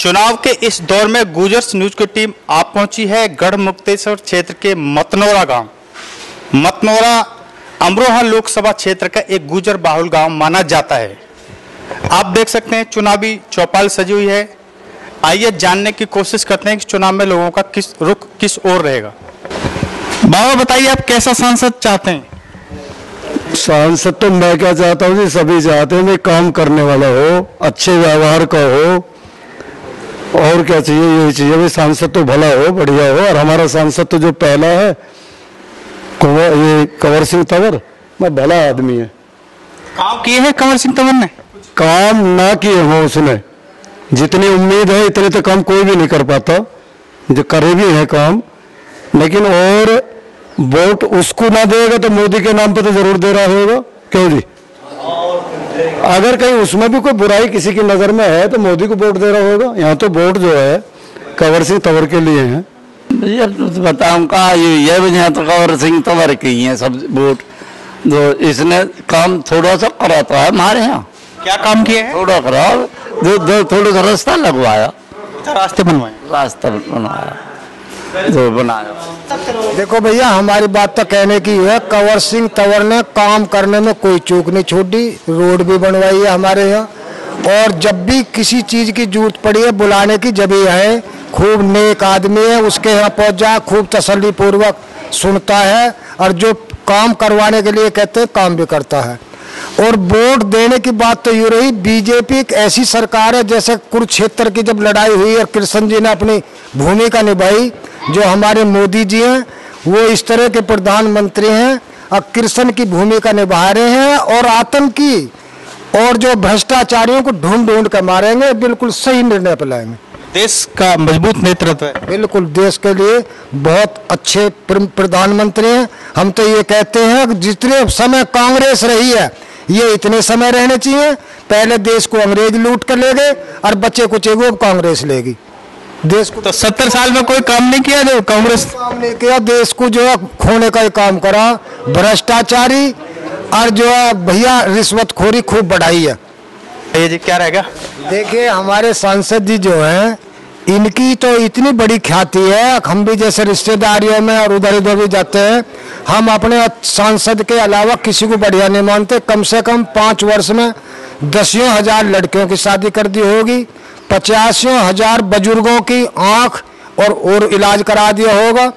चुनाव के इस दौर में गुजर्स न्यूज की टीम आप पहुंची है गढ़मुक्तेश्वर क्षेत्र के मतनौरा गांव। मतनौरा अमरोहा लोकसभा क्षेत्र का एक गुजर बाहुल गांव माना जाता है। आप देख सकते हैं चुनावी चौपाल सजी हुई है। आइए जानने की कोशिश करते हैं कि चुनाव में लोगों का रुख किस ओर रहेगा। बाबा बताइए, आप कैसा सांसद चाहते हैं? सांसद तो मैं क्या चाहता हूँ जी, सभी चाहते हैं काम करने वाला हो, अच्छे व्यवहार का हो, और क्या चाहिए, यही चाहिए भाई। सांसद तो भला हो, बढ़िया हो। और हमारा सांसद तो जो पहला है ये कंवर सिंह तंवर, मैं भला आदमी है। काम किए हैं कंवर सिंह तंवर ने? काम ना किए हो उसने, जितनी उम्मीद है इतने तो काम कोई भी नहीं कर पाता, जो करे भी है काम। लेकिन और वोट उसको ना देगा तो मोदी के नाम पे तो जरूर दे रहा होगा, क्यों जी? अगर कहीं उसमें भी कोई बुराई किसी की नजर में है तो मोदी को वोट दे रहा होगा। यहाँ तो वोट जो है कंवर सिंह तंवर के लिए है। ये बताऊं का ये वजह तो कंवर सिंह तंवर की है सब वोट। जो इसने काम थोड़ा सा कराता है हमारे यहाँ। क्या काम किए हैं? थोड़ा करा, जो थोड़ा सा रास्ता लगवाया, रास्ते बनवाए, रास्ता बनवाया, जो बनाया। देखो भैया, हमारी बात तो कहने की है, कंवर सिंह तंवर ने काम करने में कोई चूक नहीं छोड़ी। रोड भी बनवाई है हमारे यहाँ, और जब भी किसी चीज की जरूरत पड़ी है बुलाने की, जब ये है खूब नेक आदमी है, उसके यहाँ पहुंच जाए खूब तसल्ली पूर्वक सुनता है, और जो काम करवाने के लिए कहते हैं काम भी करता है। और वोट देने की बात तो यूँ रही, बीजेपी एक ऐसी सरकार है, जैसे कुरुक्षेत्र की जब लड़ाई हुई और कृष्ण जी ने अपनी भूमिका निभाई, जो हमारे मोदी जी हैं वो इस तरह के प्रधानमंत्री हैं और कृष्ण की भूमिका निभा रहे हैं, और आतंकी और जो भ्रष्टाचारियों को ढूंढ ढूंढ कर मारेंगे। बिल्कुल सही निर्णय पे लाएंगे। देश का मजबूत नेतृत्व है। बिल्कुल देश के लिए बहुत अच्छे प्रधानमंत्री हैं। हम तो ये कहते हैं कि जितने समय कांग्रेस रही है ये इतने समय रहने चाहिए। पहले देश को अंग्रेज लूट कर ले गए और बच्चे कुछ वो कांग्रेस लेगी देश को। तो 70 साल में कोई काम नहीं किया जो कांग्रेस काम नहीं किया, देश को जो है खोने का ही काम करा। भ्रष्टाचारी और जो है भैया रिश्वतखोरी खूब बढ़ाई है। ये जी क्या रहेगा? देखिए हमारे सांसद जी जो हैं इनकी तो इतनी बड़ी ख्याति है, हम भी जैसे रिश्तेदारियों में और उधर उधर भी जाते हैं, हम अपने सांसद के अलावा किसी को बढ़िया नहीं मानते। कम से कम 5 वर्ष में 10,000 लड़कियों की शादी कर दी होगी, 85,000 बुजुर्गों की आँख और इलाज करा दिया होगा।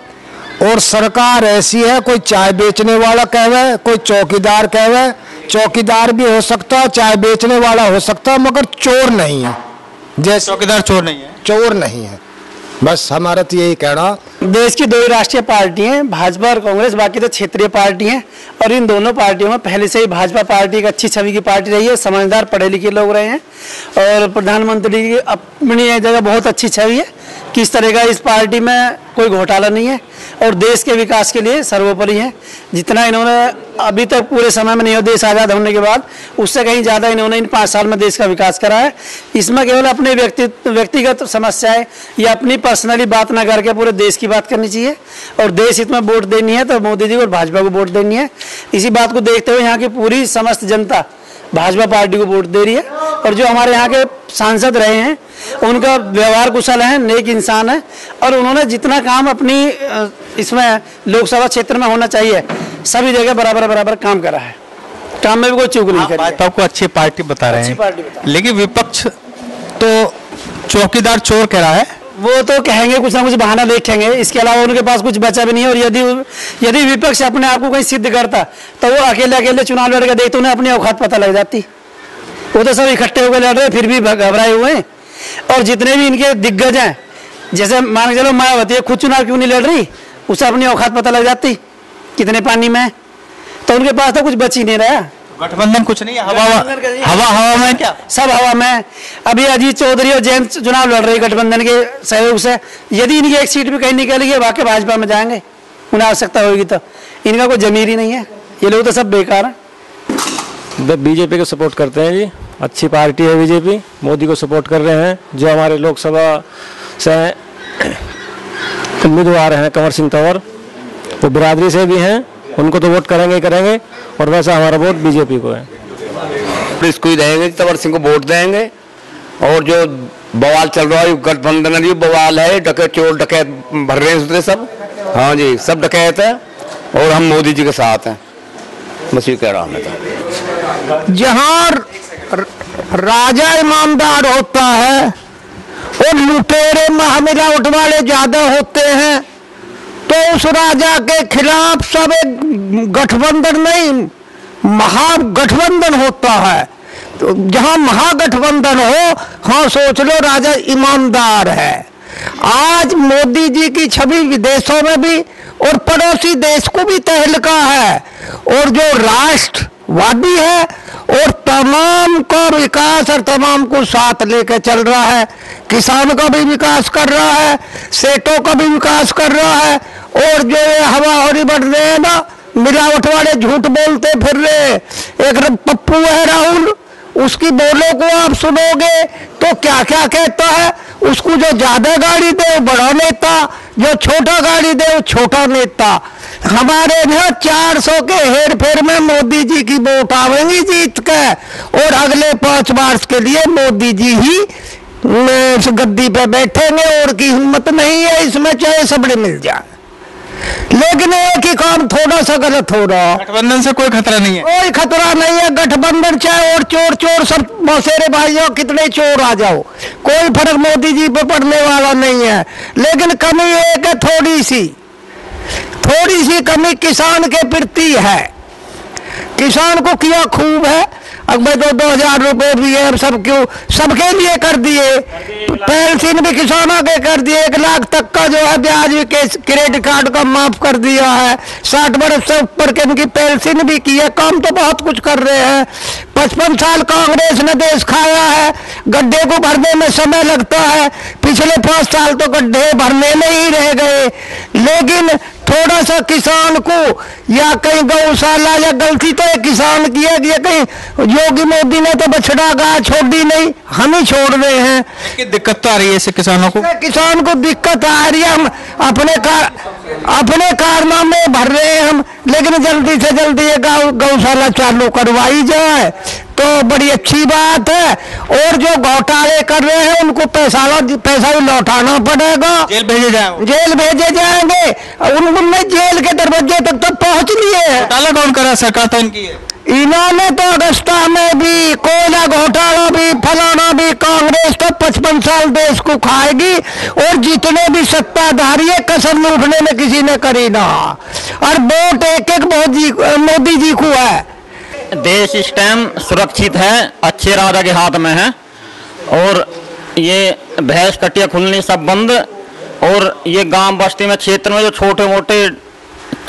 और सरकार ऐसी है, कोई चाय बेचने वाला कहवे, कोई चौकीदार कहवे, चौकीदार भी हो सकता है, चाय बेचने वाला हो सकता है, मगर चोर नहीं है। जैसे चौकीदार चोर नहीं है, चोर नहीं है। बस हमारा तो यही कहना। देश की 2 राष्ट्रीय पार्टी हैं, भाजपा और कांग्रेस, बाकी तो क्षेत्रीय पार्टी हैं। और इन दोनों पार्टियों में पहले से ही भाजपा पार्टी एक अच्छी छवि की पार्टी रही है, समझदार पढ़े लिखे लोग रहे हैं, और प्रधानमंत्री की अपनी जगह बहुत अच्छी छवि है। किस तरह का इस पार्टी में कोई घोटाला नहीं है, और देश के विकास के लिए सर्वोपरि है। जितना इन्होंने अभी तक पूरे समय में नहीं हो, देश आज़ाद होने के बाद, उससे कहीं ज़्यादा इन्होंने इन 5 साल में देश का विकास करा है। इसमें केवल अपने व्यक्तिगत समस्याएं या अपनी पर्सनली बात ना करके पूरे देश की बात करनी चाहिए। और देश हित में वोट देनी है तो मोदी जी को और भाजपा को वोट देनी है। इसी बात को देखते हुए यहाँ की पूरी समस्त जनता भाजपा पार्टी को वोट दे रही है। और जो हमारे यहाँ के सांसद रहे हैं उनका व्यवहार कुशल है, नेक इंसान है, और उन्होंने जितना काम अपनी इसमें लोकसभा क्षेत्र में होना चाहिए सभी जगह बराबर काम करा है। काम में भी कोई चूक नहीं करी। भाजपा को अच्छी पार्टी बता रहे हैं, लेकिन विपक्ष तो चौकीदार चोर कह रहा है। वो तो कहेंगे, कुछ ना कुछ बहाना देखेंगे, इसके अलावा उनके पास कुछ बचा भी नहीं है। और यदि विपक्ष अपने आप को कहीं सिद्ध करता तो वो अकेले चुनाव लड़ के देखते, उन्हें अपनी औकात पता लग जाती। वो तो सब इकट्ठे होकर लड़ रहे, फिर भी घबराए हुए हैं। और जितने भी इनके दिग्गज हैं, जैसे मान के चलो मायावती खुद चुनाव क्यों नहीं लड़ रही, उसे अपनी औकात पता लग जाती कितने पानी में, तो उनके पास तो कुछ बच ही नहीं रहा। गठबंधन कुछ नहीं है, हवा में क्या सब हवा में। अभी अजीत चौधरी और जयंत चुनाव लड़ रहे गठबंधन के सहयोग से। यदि इनकी एक सीट भी कहीं निकल गई, वाकई भाजपा में जाएंगे, उन्हें आवश्यकता होगी तो। इनका कोई जमीर ही नहीं है, ये लोग तो सब बेकार हैं। बीजेपी को सपोर्ट करते हैं जी, अच्छी पार्टी है बीजेपी, मोदी को सपोर्ट कर रहे हैं। जो हमारे लोकसभा से उम्मीदवार हैं कंवर सिंह तंवर, वो बिरादरी से भी हैं, उनको तो वोट करेंगे ही करेंगे। और वैसा हमारा वोट बीजेपी को है। इसको ही देंगे, तंवर सिंह को वोट देंगे। और जो बवाल चल रहा है, गठबंधन भी बवाल है, डकैत चोर डकैत भर रहे हैं सब। हाँ जी, सब डकैत है और हम मोदी जी के साथ हैं, बस ये कह रहा हूँ मैं तो। जहाँ राजा ईमानदार होता है और लुटेरे महामिलावट वाले ज्यादा होते हैं तो उस राजा के खिलाफ सब एक गठबंधन नहीं, महागठबंधन होता है। तो जहां महागठबंधन हो, हाँ सोच लो राजा ईमानदार है। आज मोदी जी की छवि विदेशों में भी और पड़ोसी देश को भी तहलका है, और जो राष्ट्रवादी है और तमाम का विकास और तमाम को साथ लेकर चल रहा है। किसान का भी विकास कर रहा है, सेठों का भी विकास कर रहा है, और जो ये हवाहौरी बढ़ रहे हैं ना, मिलावट वाले झूठ बोलते फिर रहे, एक पप्पू है राहुल, उसकी बोलों को आप सुनोगे तो क्या क्या कहता है। उसको जो ज्यादा गाड़ी दे वो बड़ा नेता, जो छोटा गाड़ी दे वो छोटा नेता। हमारे यहाँ 400 के हेर फेर में मोदी जी की वोट आवेंगी जीत के, और अगले 5 वर्ष के लिए मोदी जी ही इस गद्दी पे बैठेंगे, और की हिम्मत नहीं है इसमें, चाहे सबड़े मिल जाए। लेकिन एक ही काम थोड़ा सा गलत हो रहा। गठबंधन से कोई खतरा नहीं है, कोई खतरा नहीं है। गठबंधन चाहे और चोर चोर सब मौसेरे भाइयों कितने चोर आ जाओ, कोई फर्क मोदी जी पे पड़ने वाला नहीं है। लेकिन कमी एक है, थोड़ी सी कमी किसान के प्रति है। किसान को किया खूब है, अब भाई 2-2 रुपए भी है, अब सबके लिए कर दिए। पेंशन भी किसानों के कर दिए, 1 लाख तक का जो है ब्याज भी क्रेडिट कार्ड का माफ कर दिया है। 60 वर्ष से ऊपर के इनकी पेंशन भी की है। काम तो बहुत कुछ कर रहे हैं। 55 साल कांग्रेस ने देश खाया है, गड्ढे को भरने में समय लगता है। पिछले 5 साल तो गड्ढे भरने में ही रह गए। लेकिन थोड़ा सा किसान को, या कहीं गौशाला, या गलती तो एक किसान की है कि कहीं योगी मोदी ने तो बछड़ा गाय छोड़ दी नहीं, हम ही छोड़ रहे हैं। कि दिक्कत तो आ रही है इससे किसानों को, किसान को दिक्कत आ रही है। हम अपने कारनामे भर रहे हैं हम, लेकिन जल्दी से जल्दी ये गौशाला चालू करवाई जाए तो बड़ी अच्छी बात है। और जो घोटाले कर रहे हैं उनको पैसा भी लौटाना पड़ेगा, जेल भेजे जाएंगे। उन्होंने जेल के दरवाजे तक तो पहुंच लिए। घोटाला कौन करा, सरकार तो इनकी है। इन्होंने तो अगस्ता में भी कोयला घोटाला भी, फलाना भी, कांग्रेस तो 55 साल देश को खाएगी, और जितने भी सत्ताधारी है कसम लूटने में किसी ने करी ना, और वोट एक मोदी जी को है। देश इस टाइम सुरक्षित है, अच्छे राजा के हाथ में है, और ये भैंस कटिया खुलनी सब बंद। और ये गांव बस्ती में क्षेत्र में जो छोटे मोटे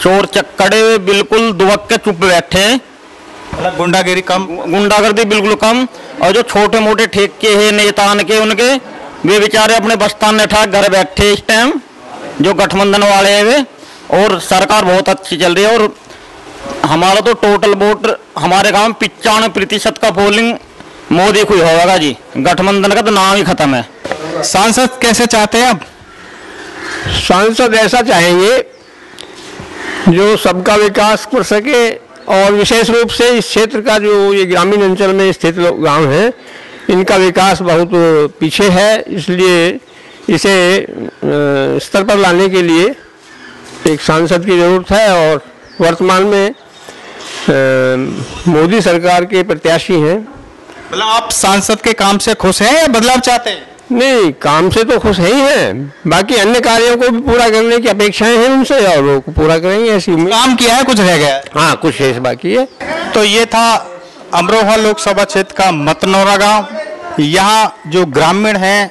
चोर चक्कड़े बिल्कुल दुबक के चुप बैठे हैं, गुंडागर्दी बिल्कुल कम। और जो छोटे मोटे ठेके हैं नेतान के, उनके वे बेचारे अपने बस्तान ने ठा घर बैठे इस टाइम, जो गठबंधन वाले हैं वे। और सरकार बहुत अच्छी चल रही है, और हमारा तो टोटल वोट हमारे गांव में 95% का पोलिंग मोदी को ही होगा जी। गठबंधन का तो नाम ही खत्म है। सांसद कैसे चाहते हैं अब? सांसद ऐसा चाहेंगे जो सबका विकास कर सके, और विशेष रूप से इस क्षेत्र का जो ये ग्रामीण अंचल में स्थित गांव हैं, इनका विकास बहुत पीछे है। इसलिए इसे स्तर पर लाने के लिए एक सांसद की ज़रूरत है। और वर्तमान में मोदी सरकार के प्रत्याशी हैं। मतलब आप सांसद के काम से खुश हैं या बदलाव चाहते हैं? नहीं, काम से तो खुश ही हैं, बाकी अन्य कार्यों को भी पूरा करने की अपेक्षाएं हैं उनसे, और वो पूरा करेंगे ऐसी उम्मीद। काम किया है, कुछ रह गया है? हाँ, कुछ शेष बाकी है। तो ये था अमरोहा लोकसभा क्षेत्र का मतनौरा गांव। यहाँ जो ग्रामीण हैं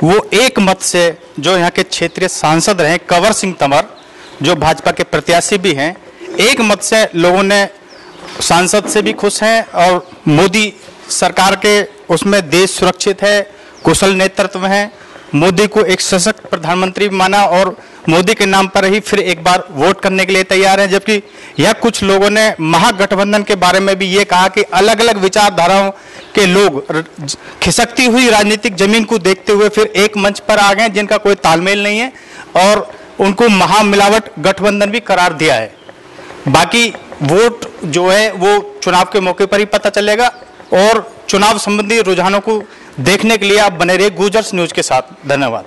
वो एक मत से, जो यहाँ के क्षेत्रीय सांसद रहे कंवर सिंह तंवर, जो भाजपा के प्रत्याशी भी हैं, एक मत से लोगों ने सांसद से भी खुश हैं, और मोदी सरकार के उसमें देश सुरक्षित है, कुशल नेतृत्व है। मोदी को एक सशक्त प्रधानमंत्री माना, और मोदी के नाम पर ही फिर एक बार वोट करने के लिए तैयार हैं। जबकि यह कुछ लोगों ने महागठबंधन के बारे में भी ये कहा कि अलग अलग विचारधाराओं के लोग खिसकती हुई राजनीतिक जमीन को देखते हुए फिर एक मंच पर आ गए, जिनका कोई तालमेल नहीं है, और उनको महामिलावट गठबंधन भी करार दिया है। बाकी वोट जो है वो चुनाव के मौके पर ही पता चलेगा, और चुनाव संबंधी रुझानों को देखने के लिए आप बने रहिए गुजर्स न्यूज के साथ। धन्यवाद।